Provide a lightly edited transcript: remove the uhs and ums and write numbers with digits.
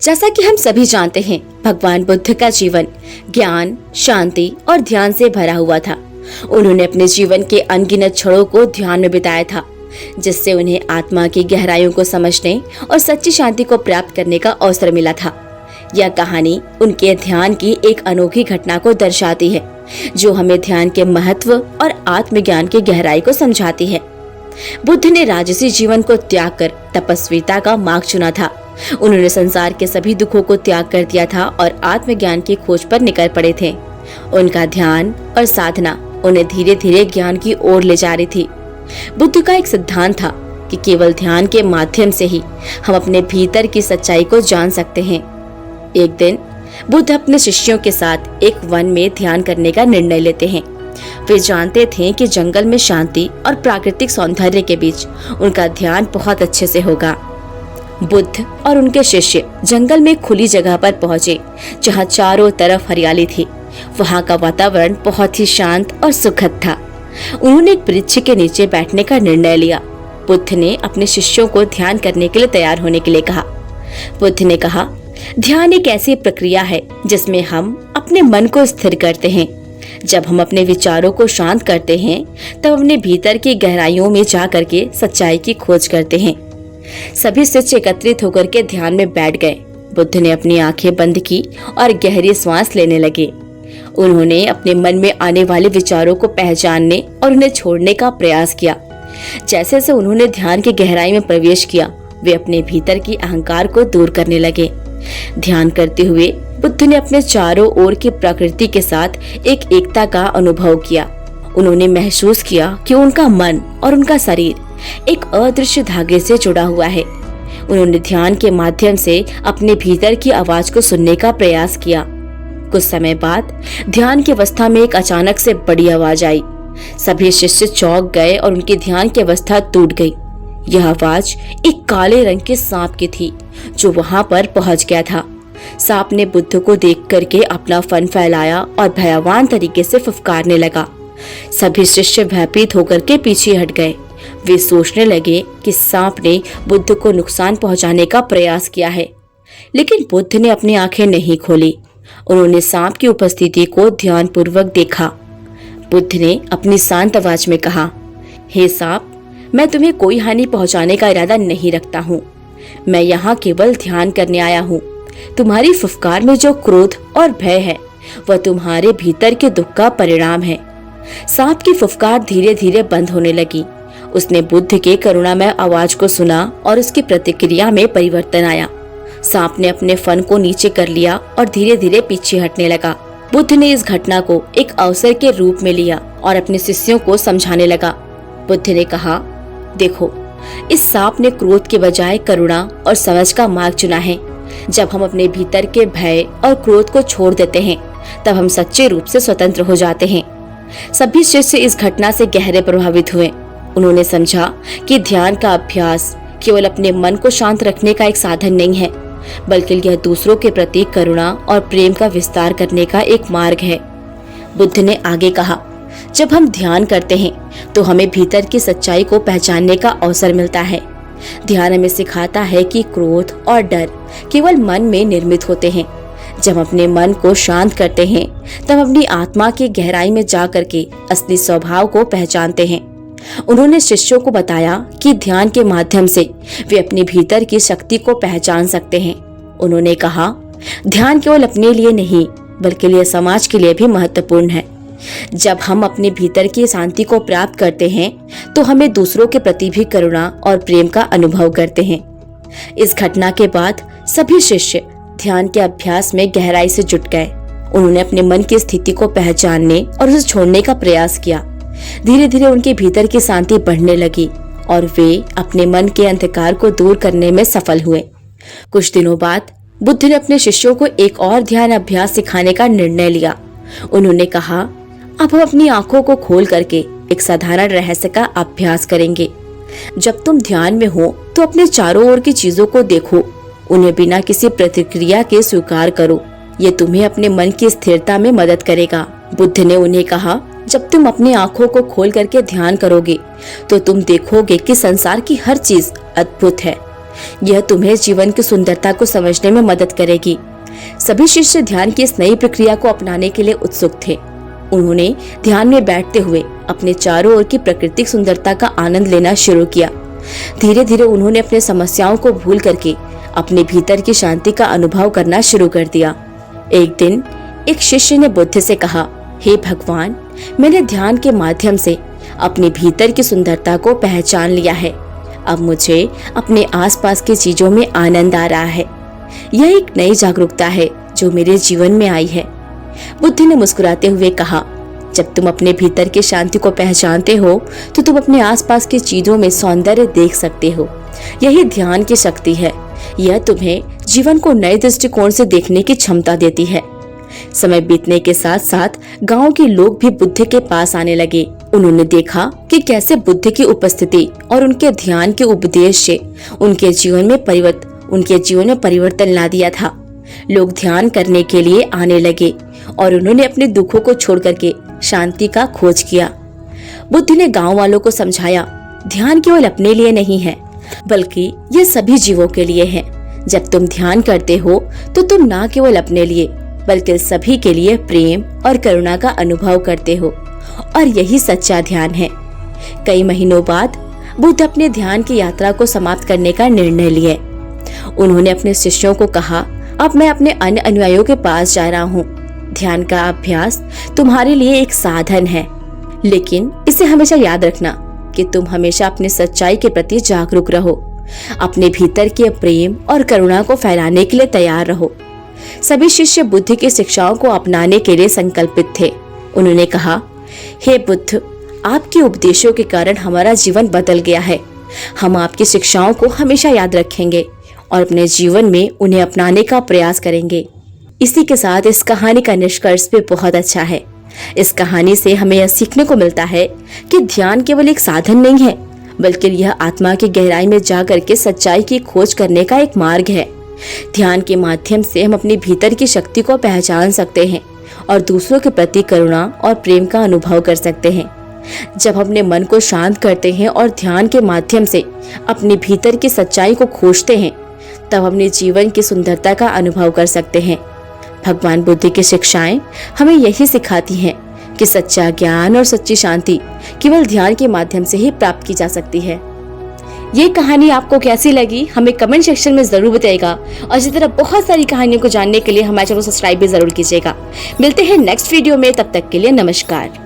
जैसा कि हम सभी जानते हैं, भगवान बुद्ध का जीवन ज्ञान, शांति और ध्यान से भरा हुआ था। उन्होंने अपने जीवन के अनगिनत क्षणों को ध्यान में बिताया था, जिससे उन्हें आत्मा की गहराइयों को समझने और सच्ची शांति को प्राप्त करने का अवसर मिला था। यह कहानी उनके ध्यान की एक अनोखी घटना को दर्शाती है, जो हमें ध्यान के महत्व और आत्मज्ञान की गहराई को समझाती है। बुद्ध ने राजसी जीवन को त्याग कर तपस्विता का मार्ग चुना था। उन्होंने संसार के सभी दुखों को त्याग कर दिया था और आत्मज्ञान की खोज पर निकल पड़े थे। उनका ध्यान और साधना उन्हें धीरे धीरे ज्ञान की ओर ले जा रही थी। बुद्ध का एक सिद्धांत था कि केवल ध्यान के माध्यम से ही हम अपने भीतर की सच्चाई को जान सकते हैं। एक दिन बुद्ध अपने शिष्यों के साथ एक वन में ध्यान करने का निर्णय लेते हैं। वे जानते थे कि जंगल में शांति और प्राकृतिक सौंदर्य के बीच उनका ध्यान बहुत अच्छे से होगा। बुद्ध और उनके शिष्य जंगल में खुली जगह पर पहुंचे, जहां चारों तरफ हरियाली थी। वहां का वातावरण बहुत ही शांत और सुखद था। उन्होंने एक वृक्ष के नीचे बैठने का निर्णय लिया। बुद्ध ने अपने शिष्यों को ध्यान करने के लिए तैयार होने के लिए कहा। बुद्ध ने कहा, ध्यान एक ऐसी प्रक्रिया है जिसमें हम अपने मन को स्थिर करते हैं। जब हम अपने विचारों को शांत करते हैं, तब अपने भीतर की गहराइयों में जा करके सच्चाई की खोज करते हैं। सभी शिष्य एकत्रित होकर के ध्यान में बैठ गए। बुद्ध ने अपनी आंखें बंद की और गहरी सांस लेने लगे। उन्होंने अपने मन में आने वाले विचारों को पहचानने और उन्हें छोड़ने का प्रयास किया। जैसे जैसे उन्होंने ध्यान की गहराई में प्रवेश किया, वे अपने भीतर की अहंकार को दूर करने लगे। ध्यान करते हुए बुद्ध ने अपने चारों ओर की प्रकृति के साथ एक एकता का अनुभव किया। उन्होंने महसूस किया कि उनका मन और उनका शरीर एक अदृश्य धागे से जुड़ा हुआ है। उन्होंने ध्यान के माध्यम से अपने भीतर की आवाज को सुनने का प्रयास किया। कुछ समय बाद ध्यान की अवस्था में एक अचानक से बड़ी आवाज आई। सभी शिष्य चौंक गए और उनकी ध्यान की अवस्था टूट गई। यह आवाज एक काले रंग के सांप की थी, जो वहां पर पहुंच गया था। सांप ने बुद्ध को देख करके अपना फन फैलाया और भयावान तरीके से फुफकारने लगा। सभी शिष्य भयभीत होकर के पीछे हट गए। वे सोचने लगे कि सांप ने बुद्ध को नुकसान पहुंचाने का प्रयास किया है, लेकिन बुद्ध ने अपनी आंखें नहीं खोली। उन्होंने सांप की उपस्थिति को ध्यानपूर्वक देखा। बुद्ध ने अपनी शांत आवाज में कहा, हे सांप, मैं तुम्हें कोई हानि पहुंचाने का इरादा नहीं रखता हूँ। मैं यहाँ केवल ध्यान करने आया हूँ। तुम्हारी फुफकार में जो क्रोध और भय है, वह तुम्हारे भीतर के दुख का परिणाम है। सांप की फुफकार धीरे धीरे बंद होने लगी। उसने बुद्ध के करुणामय आवाज को सुना और उसकी प्रतिक्रिया में परिवर्तन आया। सांप ने अपने फन को नीचे कर लिया और धीरे धीरे पीछे हटने लगा। बुद्ध ने इस घटना को एक अवसर के रूप में लिया और अपने शिष्यों को समझाने लगा। बुद्ध ने कहा, देखो, इस सांप ने क्रोध के बजाय करुणा और समझ का मार्ग चुना है। जब हम अपने भीतर के भय और क्रोध को छोड़ देते हैं, तब हम सच्चे रूप से स्वतंत्र हो जाते हैं। सभी शिष्य इस घटना से गहरे प्रभावित हुए। उन्होंने समझा कि ध्यान का अभ्यास केवल अपने मन को शांत रखने का एक साधन नहीं है, बल्कि यह दूसरों के प्रति करुणा और प्रेम का विस्तार करने का एक मार्ग है। बुद्ध ने आगे कहा, जब हम ध्यान करते हैं तो हमें भीतर की सच्चाई को पहचानने का अवसर मिलता है। ध्यान हमें सिखाता है कि क्रोध और डर केवल मन में निर्मित होते हैं। जब अपने मन को शांत करते हैं, तब अपनी आत्मा की गहराई में जा करके असली स्वभाव को पहचानते हैं। उन्होंने शिष्यों को बताया कि ध्यान के माध्यम से वे अपने भीतर की शक्ति को पहचान सकते हैं। उन्होंने कहा, ध्यान केवल अपने लिए नहीं, बल्कि लिए समाज के लिए भी महत्वपूर्ण है। जब हम अपने भीतर की शांति को प्राप्त करते हैं, तो हमें दूसरों के प्रति भी करुणा और प्रेम का अनुभव करते हैं। इस घटना के बाद सभी शिष्य ध्यान के अभ्यास में गहराई से जुट गए। उन्होंने अपने मन की स्थिति को पहचानने और उसे छोड़ने का प्रयास किया। धीरे धीरे उनके भीतर की शांति बढ़ने लगी और वे अपने मन के अंधकार को दूर करने में सफल हुए। कुछ दिनों बाद बुद्ध ने अपने शिष्यों को एक और ध्यान अभ्यास सिखाने का निर्णय लिया। उन्होंने कहा, अब हम अपनी आंखों को खोल करके एक साधारण रहस्य का अभ्यास करेंगे। जब तुम ध्यान में हो, तो अपने चारों ओर की चीजों को देखो, उन्हें बिना किसी प्रतिक्रिया के स्वीकार करो। ये तुम्हें अपने मन की स्थिरता में मदद करेगा। बुद्ध ने उन्हें कहा, जब तुम अपनी आंखों को खोल करके ध्यान करोगे, तो तुम देखोगे कि संसार की हर चीज अद्भुत है। यह तुम्हें जीवन की सुंदरता को समझने में मदद करेगी। सभी शिष्य ध्यान की इस नई प्रक्रिया को अपनाने के लिए उत्सुक थे। उन्होंने ध्यान में बैठते हुए अपने चारों ओर की प्राकृतिक सुंदरता का आनंद लेना शुरू किया। धीरे धीरे उन्होंने अपने समस्याओं को भूल करके अपने भीतर की शांति का अनुभव करना शुरू कर दिया। एक दिन एक शिष्य ने बुद्ध से कहा, हे भगवान, मैंने ध्यान के माध्यम से अपने भीतर की सुंदरता को पहचान लिया है। अब मुझे अपने आसपास की चीजों में आनंद आ रहा है। यह एक नई जागरूकता है जो मेरे जीवन में आई है। बुद्ध ने मुस्कुराते हुए कहा, जब तुम अपने भीतर की शांति को पहचानते हो तो तुम अपने आसपास की चीजों में सौंदर्य देख सकते हो। यही ध्यान की शक्ति है। यह तुम्हें जीवन को नए दृष्टिकोण से देखने की क्षमता देती है। समय बीतने के साथ साथ गांव के लोग भी बुद्ध के पास आने लगे। उन्होंने देखा कि कैसे बुद्ध की उपस्थिति और उनके ध्यान के उपदेश से उनके जीवन में परिवर्तन ला दिया था। लोग ध्यान करने के लिए आने लगे और उन्होंने अपने दुखों को छोड़ करके शांति का खोज किया। बुद्ध ने गांव वालों को समझाया, ध्यान केवल अपने लिए नहीं है, बल्कि यह सभी जीवों के लिए है। जब तुम ध्यान करते हो तो तुम न केवल अपने लिए बल्कि सभी के लिए प्रेम और करुणा का अनुभव करते हो, और यही सच्चा ध्यान है। कई महीनों बाद बुद्ध अपने ध्यान की यात्रा को समाप्त करने का निर्णय लिए। उन्होंने अपने शिष्यों को कहा, अब मैं अपने अन्य अनुयायियों के पास जा रहा हूँ। ध्यान का अभ्यास तुम्हारे लिए एक साधन है, लेकिन इसे हमेशा याद रखना कि तुम हमेशा अपनी सच्चाई के प्रति जागरूक रहो। अपने भीतर के प्रेम और करुणा को फैलाने के लिए तैयार रहो। सभी शिष्य बुद्ध की शिक्षाओं को अपनाने के लिए संकल्पित थे। उन्होंने कहा, हे बुद्ध, आपके उपदेशों के कारण हमारा जीवन बदल गया है। हम आपकी शिक्षाओं को हमेशा याद रखेंगे और अपने जीवन में उन्हें अपनाने का प्रयास करेंगे। इसी के साथ इस कहानी का निष्कर्ष भी बहुत अच्छा है। इस कहानी से हमें यह सीखने को मिलता है कि ध्यान केवल एक साधन नहीं है, बल्कि यह आत्मा की गहराई में जाकर के सच्चाई की खोज करने का एक मार्ग है। ध्यान के माध्यम से हम अपने भीतर की शक्ति को पहचान सकते हैं और दूसरों के प्रति करुणा और प्रेम का अनुभव कर सकते हैं। जब हम अपने मन को शांत करते हैं और ध्यान के माध्यम से अपने भीतर की सच्चाई को खोजते हैं, तब अपने जीवन की सुंदरता का अनुभव कर सकते हैं। भगवान बुद्ध की शिक्षाएं हमें यही सिखाती हैं कि सच्चा ज्ञान और सच्ची शांति केवल ध्यान के माध्यम से ही प्राप्त की जा सकती है। ये कहानी आपको कैसी लगी हमें कमेंट सेक्शन में जरूर बताइएगा, और इसी तरह बहुत सारी कहानियों को जानने के लिए हमारे चैनल को सब्सक्राइब भी जरूर कीजिएगा। मिलते हैं नेक्स्ट वीडियो में, तब तक के लिए नमस्कार।